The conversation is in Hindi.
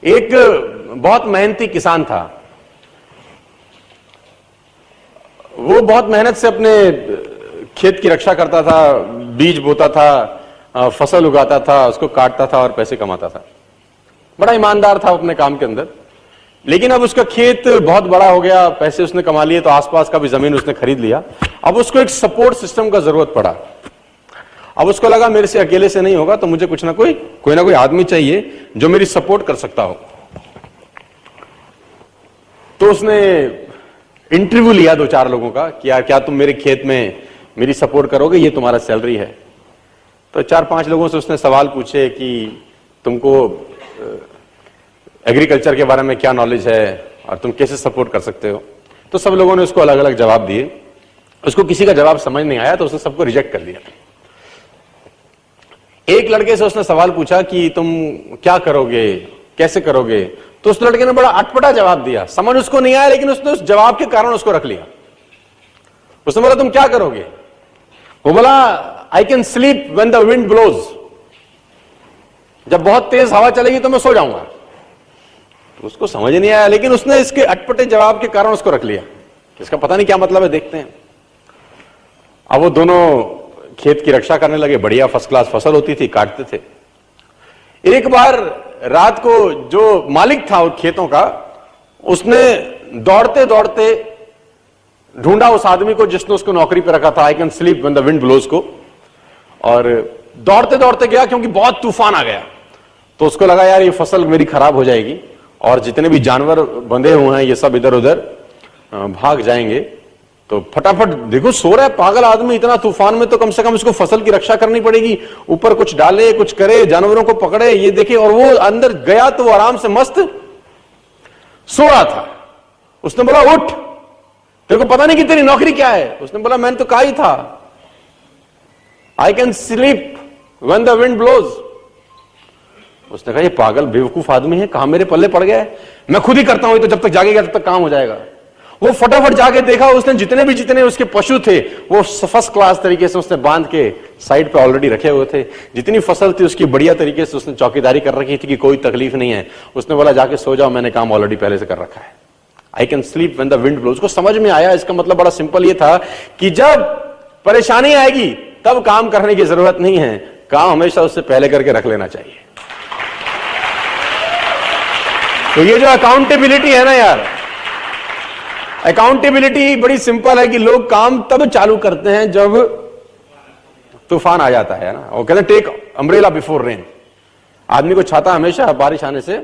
एक बहुत मेहनती किसान था। वो बहुत मेहनत से अपने खेत की रक्षा करता था, बीज बोता था, फसल उगाता था, उसको काटता था और पैसे कमाता था। बड़ा ईमानदार था अपने काम के अंदर। लेकिन अब उसका खेत बहुत बड़ा हो गया, पैसे उसने कमा लिए, तो आसपास का भी जमीन उसने खरीद लिया। अब उसको एक सपोर्ट सिस्टम का जरूरत पड़ा। अब उसको लगा मेरे से अकेले से नहीं होगा, तो मुझे कुछ ना कोई आदमी चाहिए जो मेरी सपोर्ट कर सकता हो। तो उसने इंटरव्यू लिया 2-4 लोगों का कि यार क्या तुम मेरे खेत में मेरी सपोर्ट करोगे, ये तुम्हारा सैलरी है। तो 4-5 लोगों से उसने सवाल पूछे कि तुमको एग्रीकल्चर के बारे में क्या नॉलेज है और तुम कैसे सपोर्ट कर सकते हो। तो सब लोगों ने उसको अलग अलग जवाब दिए। उसको किसी का जवाब समझ नहीं आया तो उसने सबको रिजेक्ट कर दिया। एक लड़के से उसने सवाल पूछा कि तुम क्या करोगे, कैसे करोगे। तो उस लड़के ने बड़ा अटपटा जवाब दिया, समझ उसको नहीं आया, लेकिन उसने उस जवाब के कारण उसको रख लिया। उसने बोला तुम क्या करोगे। वो बोला I can sleep when the wind blows, जब बहुत तेज हवा चलेगी तो मैं सो जाऊंगा। तो उसको समझ नहीं आया, लेकिन उसने इसके अटपटे जवाब के कारण उसको रख लिया। इसका पता नहीं क्या मतलब है, देखते हैं। अब वो दोनों खेत की रक्षा करने लगे। बढ़िया फर्स्ट क्लास फसल होती थी, काटते थे। एक बार रात को जो मालिक था उन खेतों का, उसने दौड़ते दौड़ते ढूंढा उस आदमी को जिसने उसको नौकरी पे रखा था, I can sleep when the wind blows को, और दौड़ते दौड़ते गया क्योंकि बहुत तूफान आ गया। तो उसको लगा यार ये फसल मेरी खराब हो जाएगी और जितने भी जानवर बंधे हुए हैं ये सब इधर उधर भाग जाएंगे। तो फटाफट, देखो सो रहा है पागल आदमी, इतना तूफान में तो कम से कम इसको फसल की रक्षा करनी पड़ेगी। ऊपर कुछ डाले, कुछ करे, जानवरों को पकड़े, ये देखे। और वो अंदर गया तो वो आराम से मस्त सो रहा था। उसने बोला उठ, तेरे को पता नहीं कि तेरी नौकरी क्या है। उसने बोला मैंने तो कहा ही था I can sleep when the wind blows. उसने कहा ये पागल बेवकूफ आदमी है, कहां मेरे पल्ले पड़ गया है, मैं खुद ही करता हूं, तो जब तक जागेगा तब तक काम हो जाएगा। वो फटाफट जाके देखा, उसने जितने उसके पशु थे वो फर्स्ट क्लास तरीके से उसने बांध के साइड पे ऑलरेडी रखे हुए थे। जितनी फसल थी उसकी बढ़िया तरीके से उसने चौकीदारी कर रखी थी कि कोई तकलीफ नहीं है। उसने बोला जाके सो जाओ, मैंने काम ऑलरेडी पहले से कर रखा है। I can sleep when the wind blows. उसको समझ में आया, इसका मतलब बड़ा सिंपल ये था कि जब परेशानी आएगी तब काम करने की जरूरत नहीं है, काम हमेशा उससे पहले करके रख लेना चाहिए। तो ये जो अकाउंटेबिलिटी है ना यार, अकाउंटेबिलिटी बड़ी सिंपल है कि लोग काम तब चालू करते हैं जब तूफान आ जाता है ना। वो कहते हैं टेक अम्ब्रेला बिफोर रेन। आदमी को छाता हमेशा बारिश आने से